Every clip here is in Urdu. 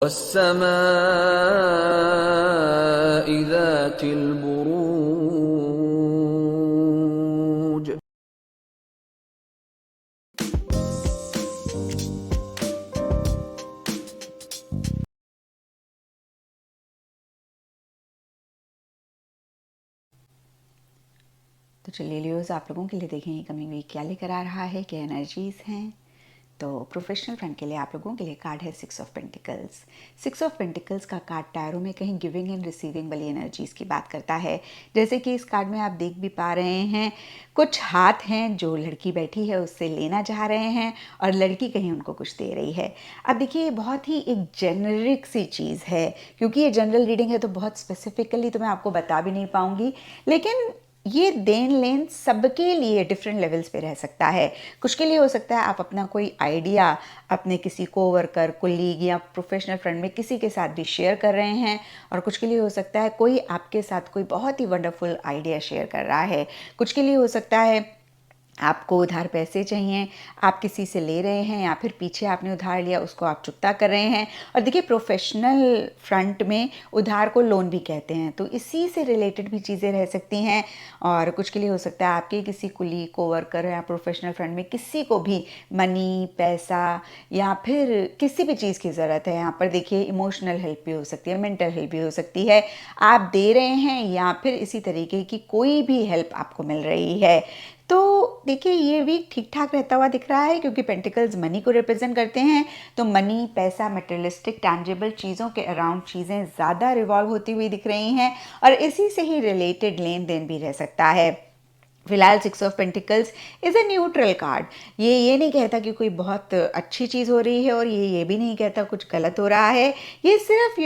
والسماء ذات البروج. تو چلیے لیوز آپ لوگوں کے لیے دیکھیں گے کمنگ ویک کیا لے کر آ رہا ہے، کیا انرجیز ہیں. تو پروفیشنل فرنٹ کے لیے آپ لوگوں کے لیے کارڈ ہے 6 آف پینٹیکلز. 6 آف پینٹیکلز کا کارڈ ٹائروں میں کہیں گیونگ اینڈ ریسیونگ والی انرجیز کی بات کرتا ہے. جیسے کہ اس کارڈ میں آپ دیکھ بھی پا رہے ہیں کچھ ہاتھ ہیں جو لڑکی بیٹھی ہے اس سے لینا چاہ رہے ہیں اور لڑکی کہیں ان کو کچھ دے رہی ہے. اب دیکھیے یہ بہت ہی ایک جنرک سی چیز ہے، کیونکہ یہ جنرل ریڈنگ ہے تو بہت اسپیسیفکلی تو میں آپ کو بتا بھی نہیں پاؤں گی، لیکن یہ دین لین سب کے لیے ڈفرینٹ لیولز پہ رہ سکتا ہے. کچھ کے لیے ہو سکتا ہے آپ اپنا کوئی آئیڈیا اپنے کسی کو ورکر، کولیگ یا پروفیشنل فرینڈ میں کسی کے ساتھ بھی شیئر کر رہے ہیں، اور کچھ کے لیے ہو سکتا ہے کوئی آپ کے ساتھ کوئی بہت ہی ونڈرفل آئیڈیا شیئر کر رہا ہے. کچھ کے لیے ہو سکتا ہے آپ کو ادھار پیسے چاہیے، آپ کسی سے لے رہے ہیں یا پھر پیچھے آپ نے ادھار لیا اس کو آپ چکتا کر رہے ہیں. اور دیکھیے پروفیشنل فرنٹ میں ادھار کو لون بھی کہتے ہیں، تو اسی سے ریلیٹڈ بھی چیزیں رہ سکتی ہیں. اور کچھ کے لیے ہو سکتا ہے آپ کے کسی کولیگ کو ورکر یا پروفیشنل فرنٹ میں کسی کو بھی منی، پیسہ یا پھر کسی بھی چیز کی ضرورت ہے. یہاں پر دیکھیے ایموشنل ہیلپ بھی ہو سکتی ہے، مینٹل ہیلپ بھی ہو سکتی ہے، آپ دے رہے ہیں یا پھر اسی طریقے کی کوئی بھی ہیلپ آپ کو مل رہی ہے. تو دیکھیے یہ ویک ٹھیک ٹھاک رہتا ہوا دکھ رہا ہے، کیونکہ پینٹیکلز منی کو ریپرزینٹ کرتے ہیں. تو منی، پیسہ، میٹریلسٹک ٹینجیبل چیزوں کے اراؤنڈ چیزیں زیادہ ریوالو ہوتی ہوئی دکھ رہی ہیں، اور اسی سے ہی ریلیٹڈ لین دین بھی رہ سکتا ہے. فی الحال 6 of pentacles is a neutral card. یہ نہیں کہتا کہ کوئی بہت اچھی چیز ہو رہی ہے، اور یہ بھی نہیں کہتا کچھ غلط ہو رہا ہے. یہ صرف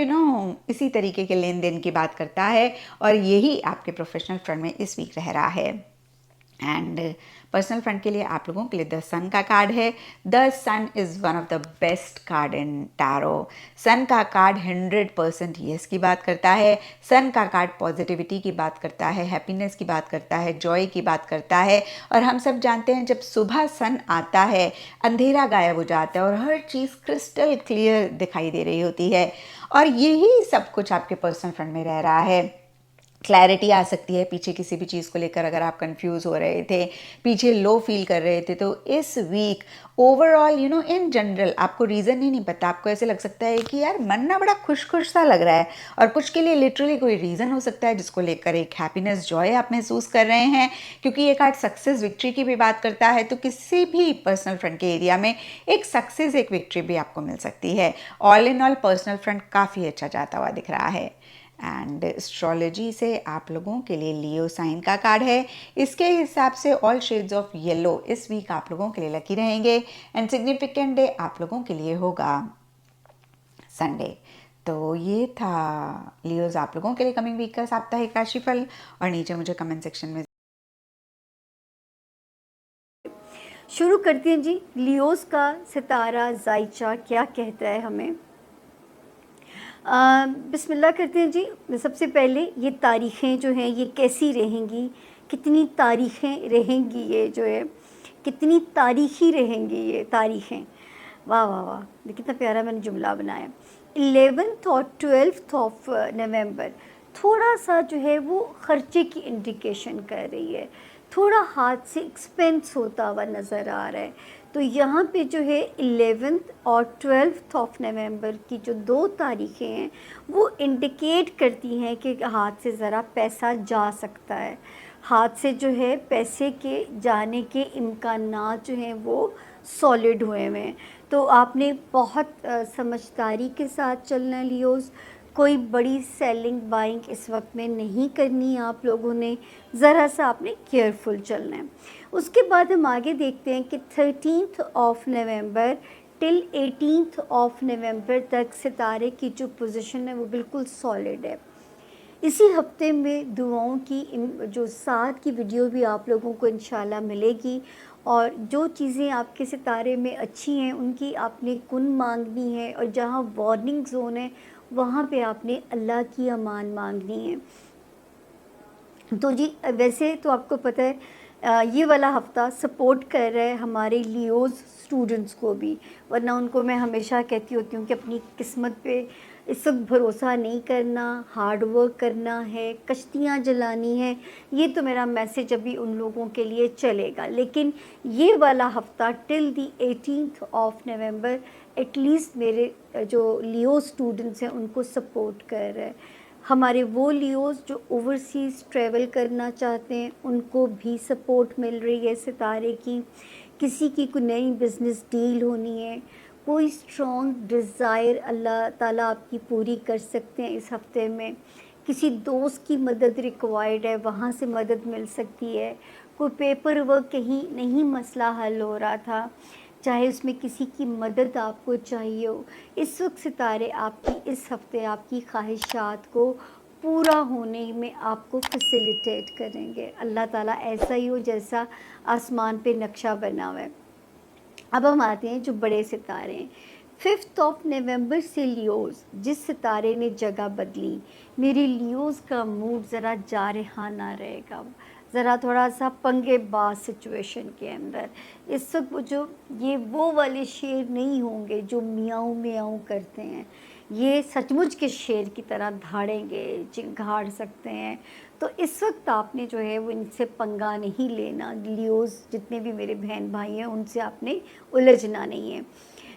اسی طریقے کے لین دین کی بات کرتا ہے، اور یہی آپ کے پروفیشنل فرنٹ میں اس ویک رہ رہا ہے. اینڈ پرسنل فرنٹ کے لیے آپ لوگوں کے لیے دا سن کا کارڈ ہے. The sun is one of the best card in tarot. Sun کا کارڈ 100% یس کی بات کرتا ہے. سن کا کارڈ پازیٹیوٹی کی بات کرتا ہے، ہیپینس کی بات کرتا ہے، جوائے کی بات کرتا ہے. اور ہم سب جانتے ہیں جب صبح سن آتا ہے اندھیرا غائب ہو جاتا ہے اور ہر چیز کرسٹل کلیئر دکھائی دے رہی ہوتی ہے، اور یہی سب کچھ آپ کے پرسنل فرنٹ میں رہ رہا ہے. کلیئرٹی آ سکتی ہے پیچھے کسی بھی چیز کو لے کر، اگر آپ کنفیوز ہو رہے تھے، پیچھے لو فیل کر رہے تھے، تو اس week overall in general آپ کو ریزن ہی نہیں پتا، آپ کو ایسے لگ سکتا ہے کہ یار من نا بڑا خوش خوش سا لگ رہا ہے. اور کچھ کے لیے لٹرلی کوئی ریزن ہو سکتا ہے جس کو لے کر ایک ہیپینس، جوائے آپ محسوس کر رہے ہیں، کیونکہ یہ کارڈ سکسیز، وکٹری کی بھی بات کرتا ہے. تو کسی بھی پرسنل فرنٹ کے ایریا میں ایک سکسیز، ایک وکٹری بھی آپ کو مل سکتی ہے. آل ان آل پرسنل فرنٹ کافی اچھا جاتا ہوا دکھ رہا ہے. اینڈ اسٹرالوجی سے آپ لوگوں کے لیے لیو سائن کا کارڈ ہے. اس کے حساب سے آل شیڈز آف یلو اس ویک آپ لوگوں کے لیے لکی رہیں گے. اینڈ سگنیفیکنٹ ڈے آپ لوگوں کے لیے ہوگا سنڈے. تو یہ تھا لیوز آپ لوگوں کے لیے کمنگ ویک کا ساپتاہک راشی فل. اور نیچے مجھے کمنٹ سیکشن میں شروع کرتے ہیں جی. لیوز کا ستارہ زائچہ کیا کہتا ہے ہمیں؟ بسم اللہ کرتے ہیں جی. سب سے پہلے یہ تاریخیں جو ہیں یہ کیسی رہیں گی، کتنی تاریخیں رہیں گی، یہ جو ہے کتنی تاریخی رہیں گی یہ تاریخیں. واہ واہ واہ، کتنا پیارا میں نے جملہ بنایا. 11 اور 12 نومبر تھوڑا سا جو ہے وہ خرچے کی انڈیکیشن کر رہی ہے، تھوڑا ہاتھ سے ایکسپینس ہوتا ہوا نظر آ رہا ہے. تو یہاں پہ جو ہے 11 اور 12 نومبر کی جو 2 تاریخیں ہیں وہ انڈیکیٹ کرتی ہیں کہ ہاتھ سے ذرا پیسہ جا سکتا ہے. ہاتھ سے جو ہے پیسے کے جانے کے امکانات جو ہیں وہ سالڈ ہوئے ہیں. تو آپ نے بہت سمجھداری کے ساتھ چلنا ہے لیوز. کوئی بڑی سیلنگ بائنگ اس وقت میں نہیں کرنی ہے آپ لوگوں نے، ذرا سا آپ نے کیئرفل چلنا ہے. اس کے بعد ہم آگے دیکھتے ہیں کہ 13 نومبر ٹل 18 نومبر تک ستارے کی جو پوزیشن ہے وہ بالکل سالڈ ہے. اسی ہفتے میں دعاؤں کی جو ساتھ کی ویڈیو بھی آپ لوگوں کو انشاءاللہ ملے گی، اور جو چیزیں آپ کے ستارے میں اچھی ہیں ان کی آپ نے کن مانگنی ہے، اور جہاں وارننگ زون ہے وہاں پہ آپ نے اللہ کی امان مانگنی ہے. تو جی ویسے تو آپ کو پتہ ہے یہ والا ہفتہ سپورٹ کر رہا ہے ہمارے لیوز اسٹوڈنٹس کو بھی، ورنہ ان کو میں ہمیشہ کہتی ہوتی ہوں کہ اپنی قسمت پہ اس وقت بھروسہ نہیں کرنا، ہارڈ ورک کرنا ہے، کشتیاں جلانی ہے. یہ تو میرا میسیج ابھی ان لوگوں کے لیے چلے گا. لیکن یہ والا ہفتہ till the 18th of November at least میرے جو لیو اسٹوڈنٹس ہیں ان کو سپورٹ کر رہا ہے. ہمارے وہ لیوز جو اوورسیز ٹریول کرنا چاہتے ہیں ان کو بھی سپورٹ مل رہی ہے ستارے کی. کسی کی کوئی نئی بزنس ڈیل ہونی ہے، کوئی اسٹرانگ ڈیزائر اللہ تعالیٰ آپ کی پوری کر سکتے ہیں اس ہفتے میں. کسی دوست کی مدد ریکوائرڈ ہے، وہاں سے مدد مل سکتی ہے. کوئی پیپر ورک کہیں نہیں مسئلہ حل ہو رہا تھا، چاہے اس میں کسی کی مدد آپ کو چاہیے ہو، اس وقت ستارے آپ کی اس ہفتے آپ کی خواہشات کو پورا ہونے میں آپ کو فیسیلیٹیٹ کریں گے. اللہ تعالیٰ ایسا ہی ہو جیسا آسمان پہ نقشہ بنا ہوا ہے. اب ہم آتے ہیں جو بڑے ستارے ہیں. 5 نومبر سے لیوز، جس ستارے نے جگہ بدلی، میرے لیوز کا موڈ ذرا جارحانہ رہے گا، ذرا تھوڑا سا پنگے باز سچویشن کے اندر. اس وقت یہ وہ والے شیر نہیں ہوں گے جو میاؤں میاؤں کرتے ہیں، یہ سچ مچ کے شیر کی طرح دھاڑیں گے، چنگھاڑ سکتے ہیں. تو اس وقت آپ نے جو ہے وہ ان سے پنگا نہیں لینا. لیوز جتنے بھی میرے بہن بھائی ہیں ان سے آپ نے الجھنا نہیں ہے،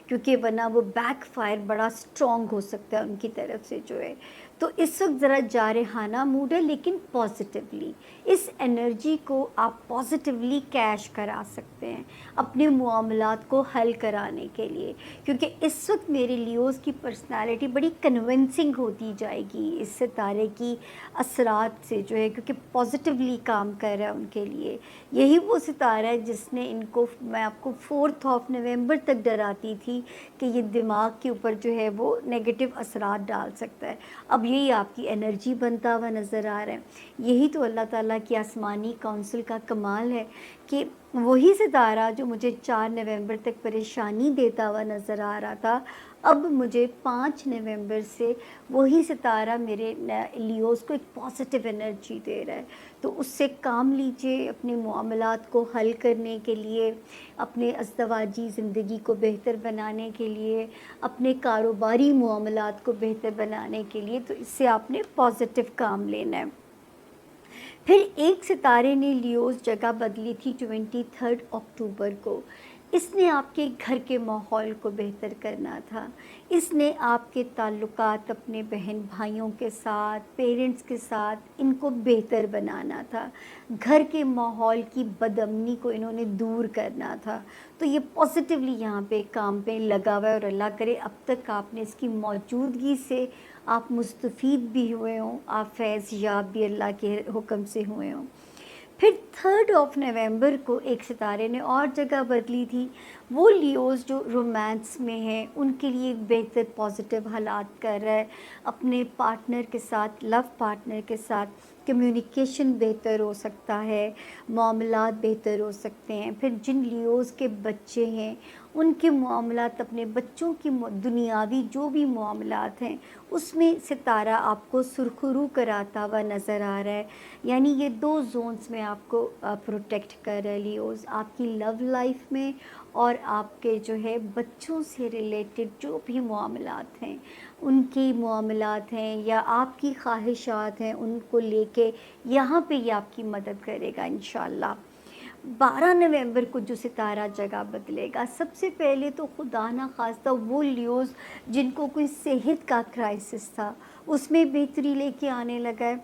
کیونکہ ورنہ وہ بیک فائر بڑا سٹرونگ ہو سکتا ہے ان کی طرف سے جو ہے. تو اس وقت ذرا جارحانہ موڈ ہے، لیکن پازیٹیولی اس انرجی کو آپ پازیٹیولی کیش کرا سکتے ہیں اپنے معاملات کو حل کرانے کے لیے. کیونکہ اس وقت میرے لیوز کی پرسنالٹی بڑی کنونسنگ ہوتی جائے گی اس ستارے کی اثرات سے جو ہے، کیونکہ پازیٹیولی کام کر رہا ہے ان کے لیے. یہی وہ ستارہ ہے جس نے ان کو، میں آپ کو 4 نومبر تک ڈراتی تھی کہ یہ دماغ کے اوپر جو ہے وہ نیگیٹو اثرات ڈال سکتا ہے. اب یہی آپ کی انرجی بنتا ہوا نظر آ رہا ہے. یہی تو اللہ تعالیٰ کی آسمانی کونسل کا کمال ہے کہ وہی ستارہ جو مجھے 4 نومبر تک پریشانی دیتا ہوا نظر آ رہا تھا، اب مجھے 5 نومبر سے وہی ستارہ میرے لیوز کو ایک پازیٹیو انرجی دے رہا ہے. تو اس سے کام لیجئے اپنے معاملات کو حل کرنے کے لیے، اپنے ازدواجی زندگی کو بہتر بنانے کے لیے، اپنے کاروباری معاملات کو بہتر بنانے کے لیے. تو اس سے آپ نے پازیٹیو کام لینا ہے. پھر ایک ستارے نے لیوز جگہ بدلی تھی 23 اکتوبر کو. اس نے آپ کے گھر کے ماحول کو بہتر کرنا تھا. اس نے آپ کے تعلقات اپنے بہن بھائیوں کے ساتھ، پیرنٹس کے ساتھ، ان کو بہتر بنانا تھا. گھر کے ماحول کی بد امنی کو انہوں نے دور کرنا تھا. تو یہ پازیٹیولی یہاں پہ کام پہ لگا ہوا ہے، اور اللہ کرے اب تک آپ نے اس کی موجودگی سے آپ مستفید بھی ہوئے ہوں، آپ فیض یاب بھی اللہ کے حکم سے ہوئے ہوں. پھر 3 نومبر کو ایک ستارے نے اور جگہ بدلی تھی. وہ لیوز جو رومانس میں ہیں ان کے لیے ایک بہتر پازیٹیو حالات کر رہا ہے. اپنے پارٹنر کے ساتھ، لو پارٹنر کے ساتھ کمیونیکیشن بہتر ہو سکتا ہے، معاملات بہتر ہو سکتے ہیں. پھر جن لیوز کے بچے ہیں ان کے معاملات، اپنے بچوں کی دنیاوی جو بھی معاملات ہیں اس میں ستارہ آپ کو سرخرو کراتا ہوا نظر آ رہا ہے. یعنی یہ 2 زونز میں آپ کو پروٹیکٹ کر رہے لیوز، آپ کی لو لائف میں اور آپ کے جو ہے بچوں سے ریلیٹڈ جو بھی معاملات ہیں، ان کی معاملات ہیں یا آپ کی خواہشات ہیں، ان کو لے کے یہاں پہ یہ آپ کی مدد کرے گا انشاءاللہ. 12 نومبر کو جو ستارہ جگہ بدلے گا، سب سے پہلے تو خدا نہ خواستہ وہ لیوز جن کو کوئی صحت کا کرائسس تھا اس میں بہتری لے کے آنے لگا ہے.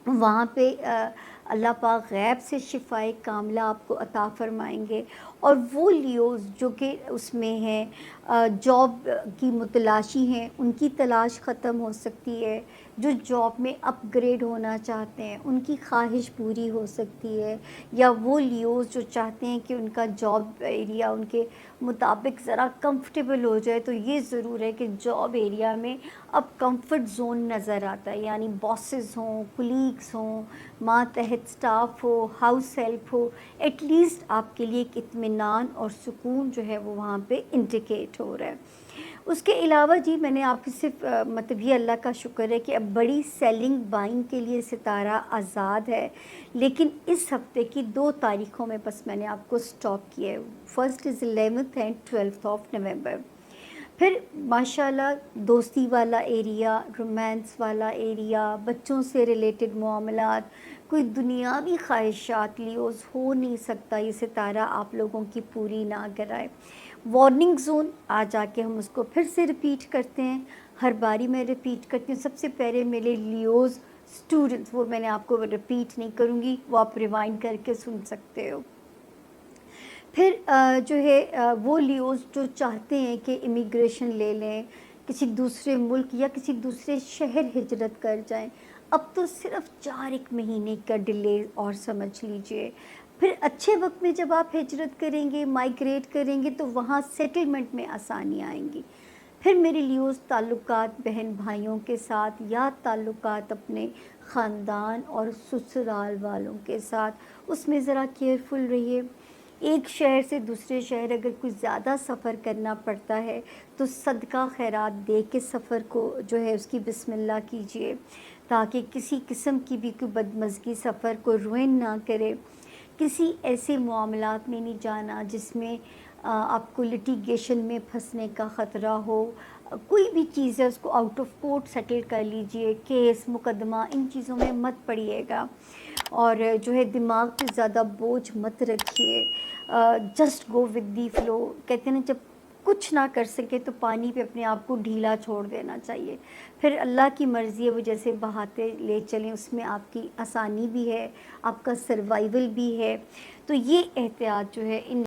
وہاں پہ اللہ پاک غیب سے شفائے کاملہ آپ کو عطا فرمائیں گے. اور وہ لیوز جو کہ اس میں ہیں، جاب کی متلاشی ہیں، ان کی تلاش ختم ہو سکتی ہے. جو جاب میں اپ گریڈ ہونا چاہتے ہیں ان کی خواہش پوری ہو سکتی ہے. یا وہ لیوز جو چاہتے ہیں کہ ان کا جاب ایریا ان کے مطابق ذرا کمفرٹیبل ہو جائے، تو یہ ضرور ہے کہ جاب ایریا میں اب کمفرٹ زون نظر آتا ہے. یعنی باسز ہوں، کلیگس ہوں، ماتحت سٹاف ہو، ہاؤس ہیلپ ہو، ایٹ لیسٹ آپ کے لیے ایک اطمینان اور سکون جو ہے وہ وہاں پہ انڈیکیٹ ہو رہا ہے. اس کے علاوہ جی میں نے آپ کی صرف مطلب یہ اللہ کا شکر ہے کہ اب بڑی سیلنگ بائنگ کے لیے ستارہ آزاد ہے، لیکن اس ہفتے کی 2 تاریخوں میں بس میں نے آپ کو سٹاپ کیا ہے، first is 11th and 12th of November. پھر ماشاءاللہ دوستی والا ایریا، رومانس والا ایریا، بچوں سے ریلیٹڈ معاملات، کوئی دنیاوی خواہشات لیوز ہو نہیں سکتا یہ ستارہ آپ لوگوں کی پوری نہ کرائے۔ وارننگ زون آج آ کے ہم اس کو پھر سے ریپیٹ کرتے ہیں، ہر باری میں ریپیٹ کرتی ہوں۔ سب سے پہلے میرے لیوز اسٹوڈنٹس، وہ میں نے آپ کو ریپیٹ نہیں کروں گی، وہ آپ ریوائنڈ کر کے سن سکتے ہو۔ پھر جو ہے وہ لیوز جو چاہتے ہیں کہ امیگریشن لے لیں، کسی دوسرے ملک یا کسی دوسرے شہر ہجرت کر جائیں، اب تو صرف 4 مہینے کا ڈیلے اور سمجھ لیجئے۔ پھر اچھے وقت میں جب آپ ہجرت کریں گے، مائیگریٹ کریں گے، تو وہاں سیٹلمنٹ میں آسانی آئیں گی۔ پھر میری لیوز تعلقات بہن بھائیوں کے ساتھ یا تعلقات اپنے خاندان اور سسرال والوں کے ساتھ، اس میں ذرا کیئرفل رہیے۔ ایک شہر سے دوسرے شہر اگر کوئی زیادہ سفر کرنا پڑتا ہے تو صدقہ خیرات دے کے سفر کو جو ہے اس کی بسم اللہ کیجیے، تاکہ کسی قسم کی بھی کوئی بدمزگی سفر کو روئن نہ کرے۔ کسی ایسے معاملات میں نہیں جانا جس میں آپ کو لٹیگیشن میں پھنسنے کا خطرہ ہو۔ کوئی بھی چیز ہے اس کو آؤٹ آف کورٹ سیٹل کر لیجئے، کیس مقدمہ ان چیزوں میں مت پڑیے گا، اور جو ہے دماغ پہ زیادہ بوجھ مت رکھیے۔ Just go with the flow, کہتے ہیں نا جب کچھ نہ کر سکے تو پانی پہ اپنے آپ کو ڈھیلا چھوڑ دینا چاہیے، پھر اللہ کی مرضی ہے وہ جیسے بہاتے لے چلیں، اس میں آپ کی آسانی بھی ہے، آپ کا سروائیول بھی ہے۔ تو یہ احتیاط جو ہے ان